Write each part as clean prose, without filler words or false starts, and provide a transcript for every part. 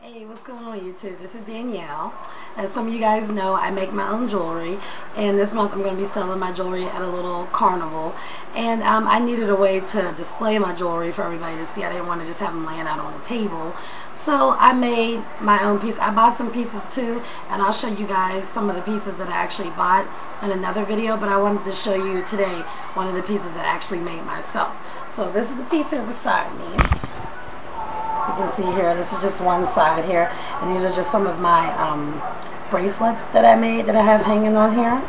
Hey, what's going on YouTube? This is Danielle. As some of you guys know, I make my own jewelry, and this month I'm going to be selling my jewelry at a little carnival, and I needed a way to display my jewelry for everybody to see. I didn't want to just have them laying out on the table, so I made my own piece. I bought some pieces too, and I'll show you guys some of the pieces that I actually bought in another video, but I wanted to show you today one of the pieces that I actually made myself. So this is the piece here beside me. You can see here, this is just one side here, and these are just some of my bracelets that I made that I have hanging on here.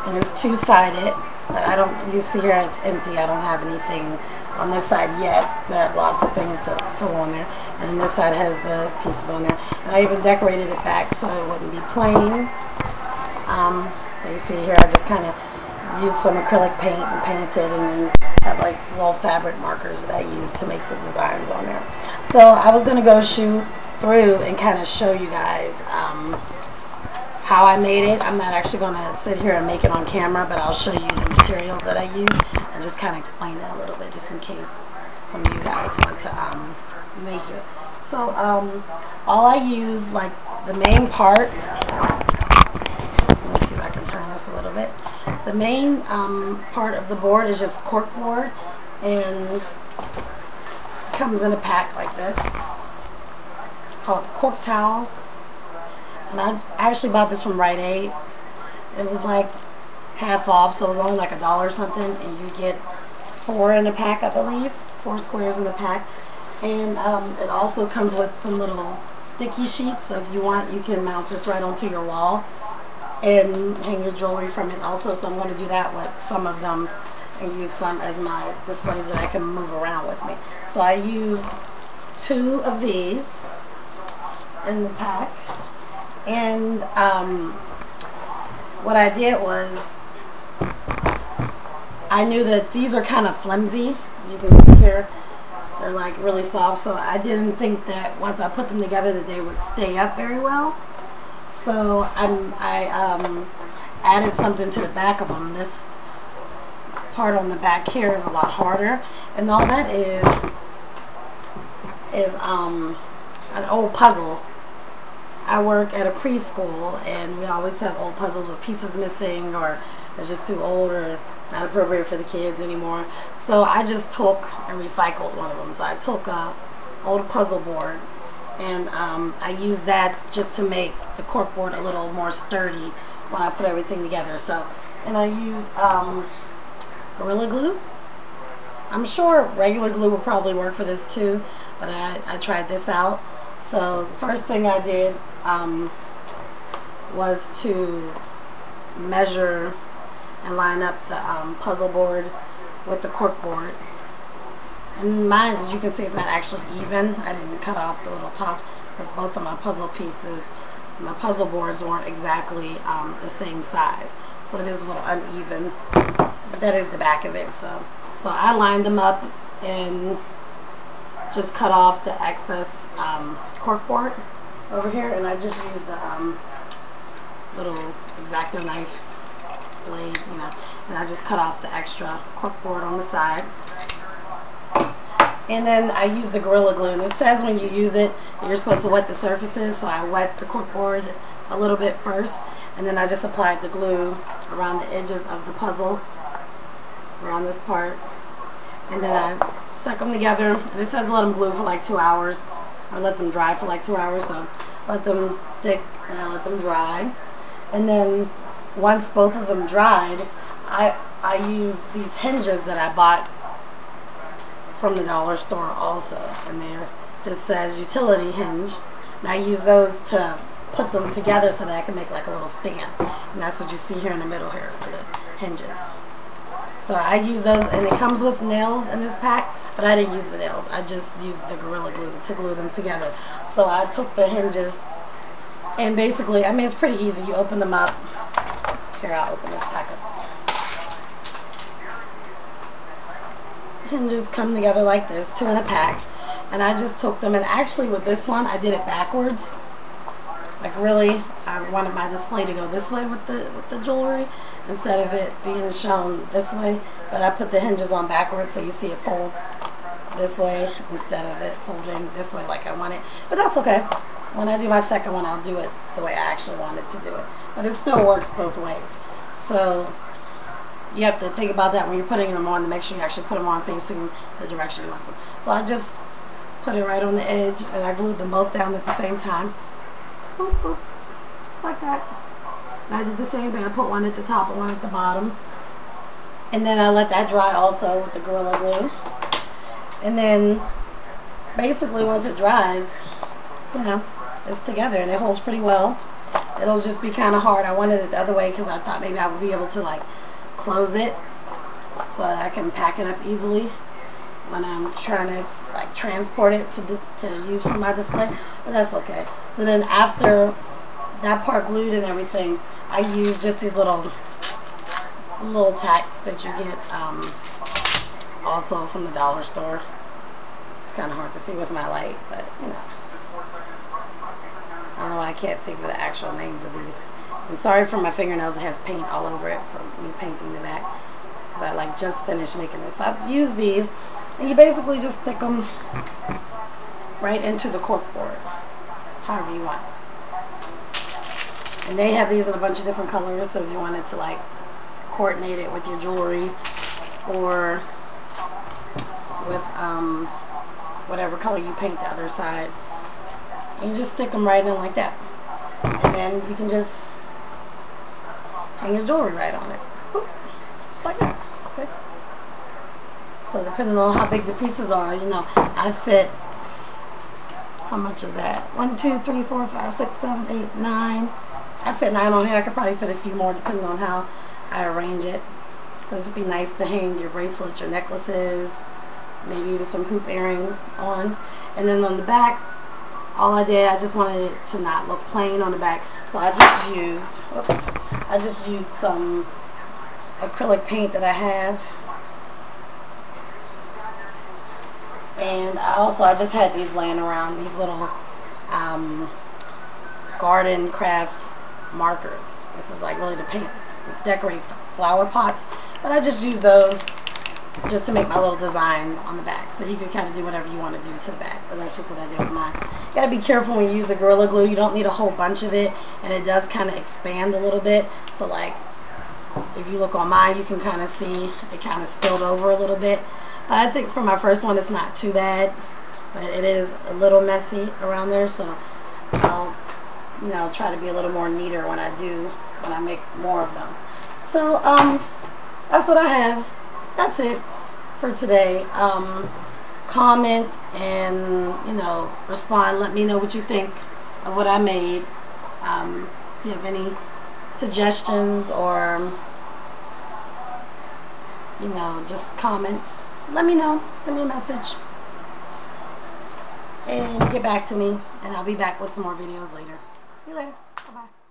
And it's two-sided, but I don't, you see here it's empty. I don't have anything on this side yet, but I have lots of things to fill on there. And then this side has the pieces on there. And I even decorated it back so it wouldn't be plain. So you see here, I just kind of used some acrylic paint and painted, and then have like these little fabric markers that I use to make the designs on there. So I was going to go shoot through and kind of show you guys how I made it. I'm not actually going to sit here and make it on camera, but I'll show you the materials that I use and just kind of explain it a little bit, just in case some of you guys want to make it. So all I use, like the main part, let's see if I can turn this a little bit. The main part of the board is just cork board, and comes in a pack like this called cork towels. And I actually bought this from Rite Aid. It was like half off, so it was only like $1 or something, and you get 4 in a pack, I believe, 4 squares in the pack. And it also comes with some little sticky sheets, so if you want, you can mount this right onto your wall and hang your jewelry from it also. So I'm going to do that with some of them and use some as my displays that I can move around with me. So I used 2 of these in the pack, and what I did was, I knew that these are kind of flimsy. You can see here they're like really soft, so I didn't think that once I put them together that they would stay up very well. So I added something to the back of them. This part on the back here is a lot harder, and all that is an old puzzle. I work at a preschool, and we always have old puzzles with pieces missing, or it's just too old or not appropriate for the kids anymore. So I just took and recycled one of them. So I took a old puzzle board, and I used that just to make the cork board a little more sturdy when I put everything together. So, and I used Gorilla Glue. I'm sure regular glue will probably work for this too, but I tried this out. So the first thing I did was to measure and line up the puzzle board with the cork board. And mine, as you can see, is not actually even. I didn't cut off the little top because both of my puzzle pieces, my puzzle boards weren't exactly the same size. So it is a little uneven, but that is the back of it. So I lined them up and just cut off the excess cork board over here, and I just used a little X-Acto knife blade, you know, and I just cut off the extra cork board on the side. And then I use the Gorilla Glue, and it says when you use it that you're supposed to wet the surfaces, so I wet the cork board a little bit first, and then I just applied the glue around the edges of the puzzle, around this part, and then I stuck them together. And it says let them glue for like 2 hours, or let them dry for like 2 hours, so let them stick and I let them dry. And then once both of them dried, I used these hinges that I bought from the dollar store also, and there just says utility hinge, and I use those to put them together so that I can make like a little stand, and that's what you see here in the middle here for the hinges. So I use those, and it comes with nails in this pack, but I didn't use the nails. I just used the Gorilla Glue to glue them together. So I took the hinges, and basically, I mean, it's pretty easy. You open them up. Here, I'll open this pack up. Hinges come together like this, 2 in a pack, and I just took them, and actually with this one I did it backwards. Like really, I wanted my display to go this way with the jewelry instead of it being shown this way, but I put the hinges on backwards so you see it folds this way instead of it folding this way like I want it. But that's okay. When I do my second one, I'll do it the way I actually wanted to do it. But it still works both ways. So you have to think about that when you're putting them on to make sure you actually put them on facing the direction you want them. So I just put it right on the edge and I glued them both down at the same time. Boop, boop. Just like that. And I did the same thing. I put one at the top and one at the bottom. And then I let that dry also with the Gorilla Glue. And then basically once it dries, you know, it's together and it holds pretty well. It'll just be kind of hard. I wanted it the other way because I thought maybe I would be able to like close it so that I can pack it up easily when I'm trying to like transport it to use for my display. But that's okay. So then after that part glued and everything, I use just these little tacks that you get also from the dollar store. It's kind of hard to see with my light, but you know, I don't know why I can't think of the actual names of these. And sorry for my fingernails, it has paint all over it from me painting the back because I like just finished making this. So I've used these and you basically just stick them right into the cork board however you want. And they have these in a bunch of different colors, so if you wanted to like coordinate it with your jewelry or with whatever color you paint the other side, and you just stick them right in like that, and then you can just hang your jewelry right on it. Boop. Just like that. Okay. So depending on how big the pieces are, you know, I fit, how much is that? 1, 2, 3, 4, 5, 6, 7, 8, 9. I fit 9 on here. I could probably fit a few more depending on how I arrange it. Because it'd be nice to hang your bracelets, your necklaces, maybe even some hoop earrings on. And then on the back, all I did, I just wanted it to not look plain on the back. So I just used, whoops, I just used some acrylic paint that I have. And I just had these laying around, these little garden craft markers. This is like really to paint, decorate flower pots. But I just use those just to make my little designs on the back. So you can kind of do whatever you want to do to the back. But that's just what I did with mine. You gotta be careful when you use a Gorilla Glue. You don't need a whole bunch of it. And it does kind of expand a little bit. So like, if you look on mine, you can kind of see it kind of spilled over a little bit. But I think for my first one, it's not too bad. But it is a little messy around there. So I'll, you know, try to be a little more neater when I make more of them. So that's what I have. That's it for today. Comment and, you know, respond. Let me know what you think of what I made. If you have any suggestions or, you know, just comments, let me know. Send me a message and get back to me, and I'll be back with some more videos later. See you later. Bye-bye.